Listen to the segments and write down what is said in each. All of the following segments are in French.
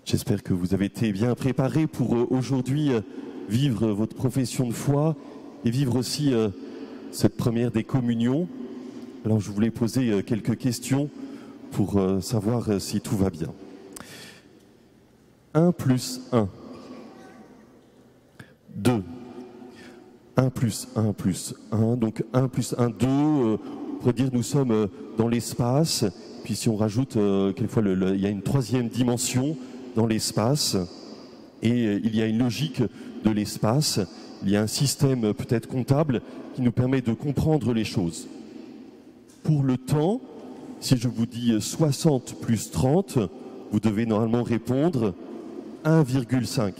J'espère que vous avez été bien préparés pour aujourd'hui vivre votre profession de foi et vivre aussi cette première des communions. Alors je voulais poser quelques questions pour savoir si tout va bien. 1 plus 1. 2. 1 plus 1 plus 1. Donc 1 plus 1, 2. On pourrait dire nous sommes dans l'espace. Puis si on rajoute, quelquefois il y a une troisième dimension dans l'espace. Et il y a une logique de l'espace. Il y a un système peut-être comptable qui nous permet de comprendre les choses. Pour le temps, si je vous dis 60 plus 30, vous devez normalement répondre 1,5.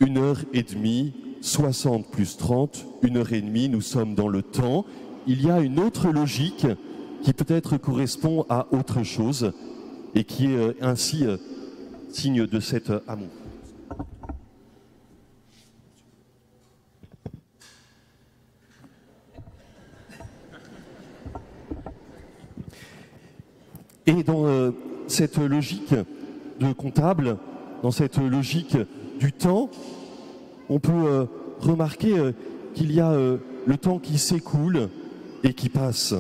1h30, 60 plus 30, 1h30, nous sommes dans le temps. Il y a une autre logique qui peut-être correspond à autre chose et qui est ainsi signe de cet amour. Et dans cette logique de comptable, dans cette logique du temps, on peut remarquer qu'il y a le temps qui s'écoule et qui passe.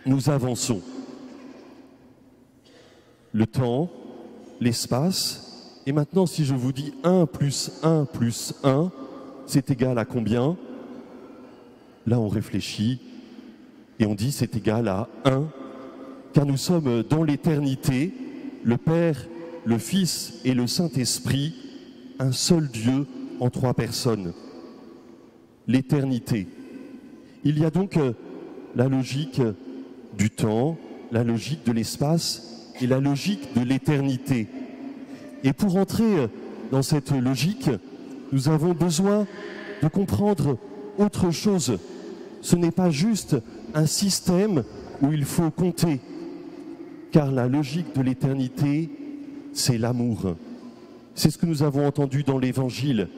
Nous avançons. Le temps, l'espace, et maintenant si je vous dis 1 plus 1 plus 1, c'est égal à combien? Là on réfléchit et on dit c'est égal à 1, car nous sommes dans l'éternité, le Père, le Fils et le Saint-Esprit, un seul Dieu en 3 personnes. L'éternité. Il y a donc la logique du temps, la logique de l'espace et la logique de l'éternité. Et pour entrer dans cette logique, nous avons besoin de comprendre autre chose. Ce n'est pas juste un système où il faut compter, car la logique de l'éternité, c'est l'amour. C'est ce que nous avons entendu dans l'Évangile.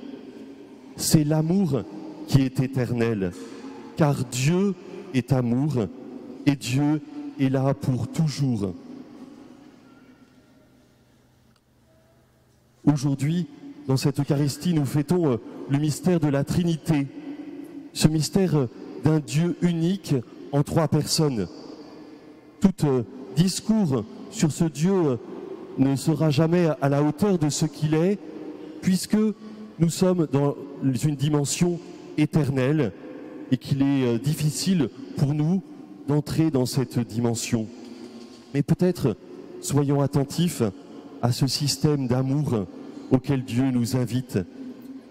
C'est l'amour qui est éternel, car Dieu est amour et Dieu est là pour toujours. Aujourd'hui, dans cette Eucharistie, nous fêtons le mystère de la Trinité, ce mystère d'un Dieu unique en 3 personnes. Tout discours sur ce Dieu ne sera jamais à la hauteur de ce qu'il est, puisque nous sommes dans une dimension éternelle et qu'il est difficile pour nous d'entrer dans cette dimension. Mais peut-être soyons attentifs à ce système d'amour auquel Dieu nous invite.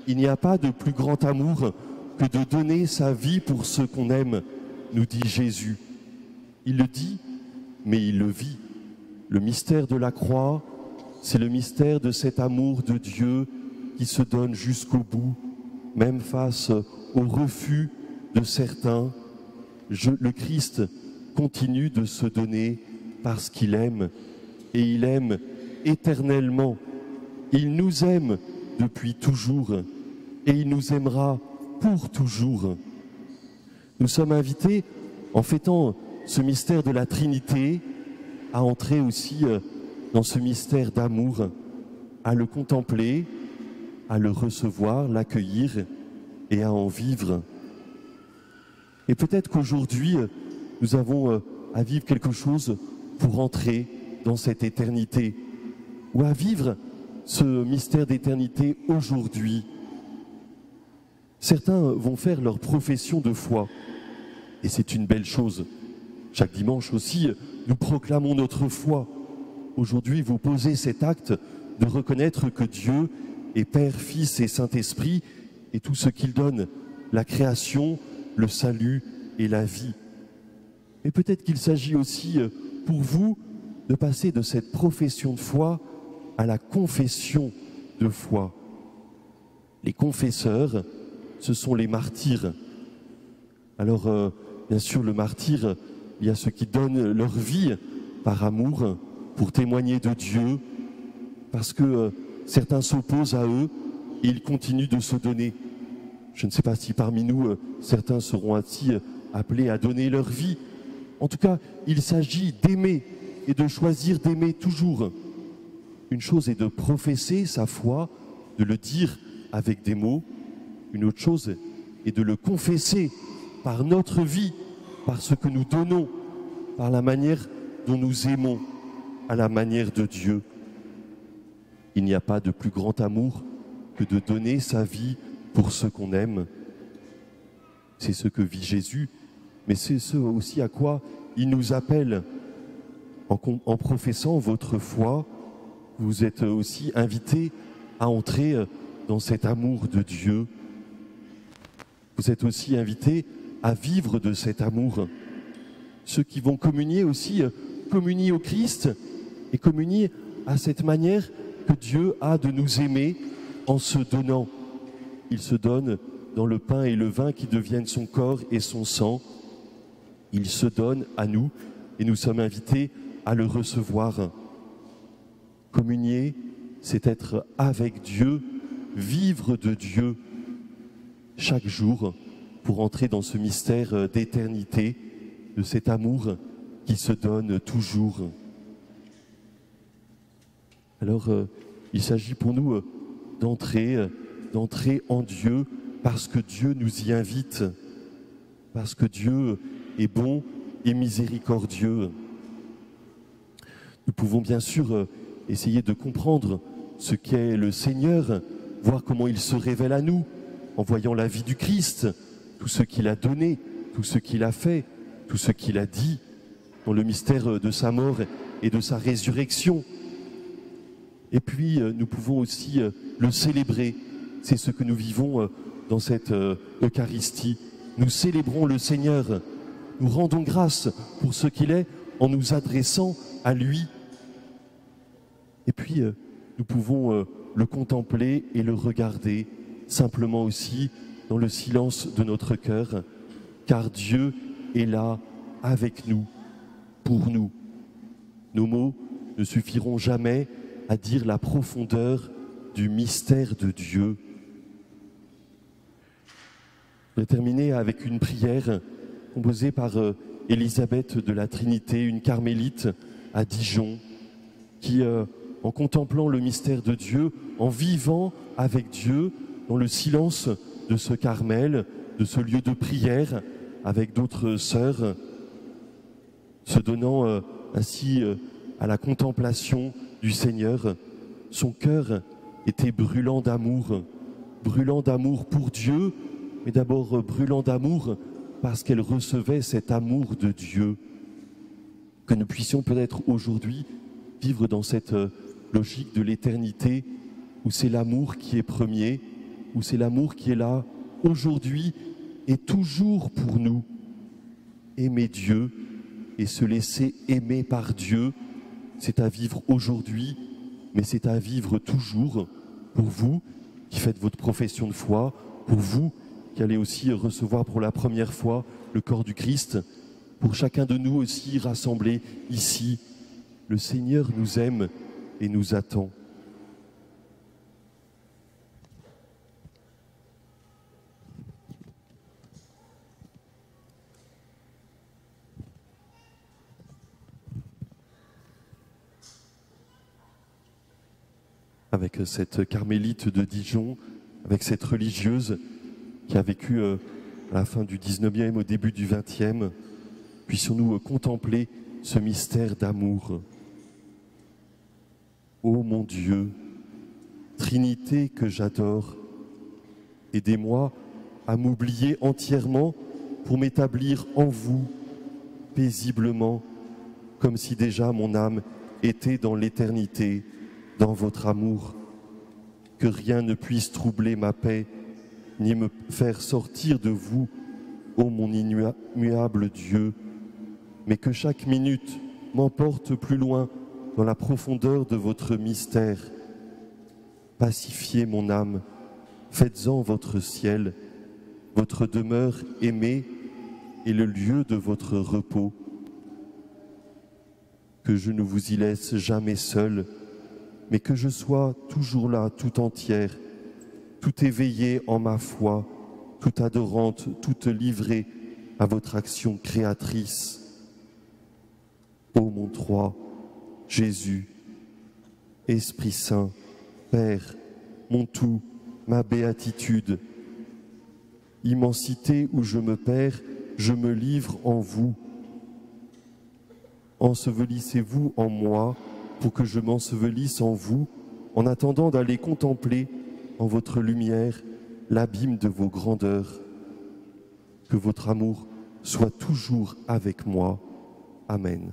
Il n'y a pas de plus grand amour que de donner sa vie pour ceux qu'on aime, nous dit Jésus. Il le dit, mais il le vit. Le mystère de la croix, c'est le mystère de cet amour de Dieu qui se donne jusqu'au bout, même face au refus de certains. Le Christ continue de se donner parce qu'il aime, et il aime éternellement. Il nous aime depuis toujours, et il nous aimera pour toujours. Nous sommes invités, en fêtant ce mystère de la Trinité, à entrer aussi dans ce mystère d'amour, à le contempler, à le recevoir, l'accueillir et à en vivre. Et peut-être qu'aujourd'hui, nous avons à vivre quelque chose pour entrer dans cette éternité, ou à vivre ce mystère d'éternité aujourd'hui. Certains vont faire leur profession de foi, et c'est une belle chose. Chaque dimanche aussi, nous proclamons notre foi. Aujourd'hui, vous posez cet acte de reconnaître que Dieu est Père, Fils et Saint-Esprit, et tout ce qu'il donne, la création, le salut et la vie. Mais peut-être qu'il s'agit aussi pour vous de passer de cette profession de foi à la confession de foi. Les confesseurs, ce sont les martyrs. Alors, bien sûr, le martyr, il y a ceux qui donnent leur vie par amour pour témoigner de Dieu, parce que certains s'opposent à eux et ils continuent de se donner. Je ne sais pas si parmi nous, certains seront ainsi appelés à donner leur vie. En tout cas, il s'agit d'aimer et de choisir d'aimer toujours. une chose est de professer sa foi, de le dire avec des mots. Une autre chose est de le confesser par notre vie, par ce que nous donnons, par la manière dont nous aimons, à la manière de Dieu. Il n'y a pas de plus grand amour que de donner sa vie pour ceux qu'on aime. C'est ce que vit Jésus, mais c'est ce aussi à quoi il nous appelle. En professant votre foi, vous êtes aussi invités à entrer dans cet amour de Dieu. Vous êtes aussi invités à vivre de cet amour. Ceux qui vont communier aussi, communient au Christ et communient à cette manière que Dieu a de nous aimer en se donnant. Il se donne dans le pain et le vin qui deviennent son corps et son sang. Il se donne à nous et nous sommes invités à le recevoir. Communier, c'est être avec Dieu, vivre de Dieu chaque jour pour entrer dans ce mystère d'éternité, de cet amour qui se donne toujours. Alors, il s'agit pour nous d'entrer en Dieu parce que Dieu nous y invite, parce que Dieu est bon et miséricordieux. Nous pouvons bien sûr essayer de comprendre ce qu'est le Seigneur, voir comment il se révèle à nous en voyant la vie du Christ, tout ce qu'il a donné, tout ce qu'il a fait, tout ce qu'il a dit dans le mystère de sa mort et de sa résurrection. Et puis nous pouvons aussi le célébrer. C'est ce que nous vivons dans cette Eucharistie. Nous célébrons le Seigneur, nous rendons grâce pour ce qu'il est en nous adressant à lui. Et puis, nous pouvons le contempler et le regarder simplement aussi dans le silence de notre cœur, car Dieu est là avec nous, pour nous. Nos mots ne suffiront jamais à dire la profondeur du mystère de Dieu. Je vais terminer avec une prière composée par Élisabeth de la Trinité, une carmélite à Dijon, qui en contemplant le mystère de Dieu, en vivant avec Dieu dans le silence de ce Carmel, de ce lieu de prière, avec d'autres sœurs, se donnant ainsi à la contemplation du Seigneur, son cœur était brûlant d'amour pour Dieu, mais d'abord brûlant d'amour parce qu'elle recevait cet amour de Dieu. Que nous puissions peut-être aujourd'hui vivre dans cette logique de l'éternité, où c'est l'amour qui est premier, où c'est l'amour qui est là aujourd'hui et toujours pour nous. Aimer Dieu et se laisser aimer par Dieu, c'est à vivre aujourd'hui, mais c'est à vivre toujours pour vous qui faites votre profession de foi, pour vous qui allez aussi recevoir pour la première fois le corps du Christ, pour chacun de nous aussi rassemblés ici. Le Seigneur nous aime et nous attend. Avec cette carmélite de Dijon, avec cette religieuse qui a vécu à la fin du 19e, au début du 20e, puissions-nous contempler ce mystère d'amour. Ô mon Dieu, Trinité que j'adore, aidez-moi à m'oublier entièrement pour m'établir en vous, paisiblement, comme si déjà mon âme était dans l'éternité, dans votre amour. Que rien ne puisse troubler ma paix, ni me faire sortir de vous, ô mon immuable Dieu, mais que chaque minute m'emporte plus loin dans la profondeur de votre mystère. Pacifiez mon âme, faites-en votre ciel, votre demeure aimée et le lieu de votre repos. Que je ne vous y laisse jamais seul, mais que je sois toujours là, tout entière, tout éveillée en ma foi, toute adorante, toute livrée à votre action créatrice. Ô mon roi, Jésus, Esprit Saint, Père, mon tout, ma béatitude. Immensité où je me perds, je me livre en vous. Ensevelissez-vous en moi pour que je m'ensevelisse en vous, en attendant d'aller contempler en votre lumière l'abîme de vos grandeurs. Que votre amour soit toujours avec moi. Amen.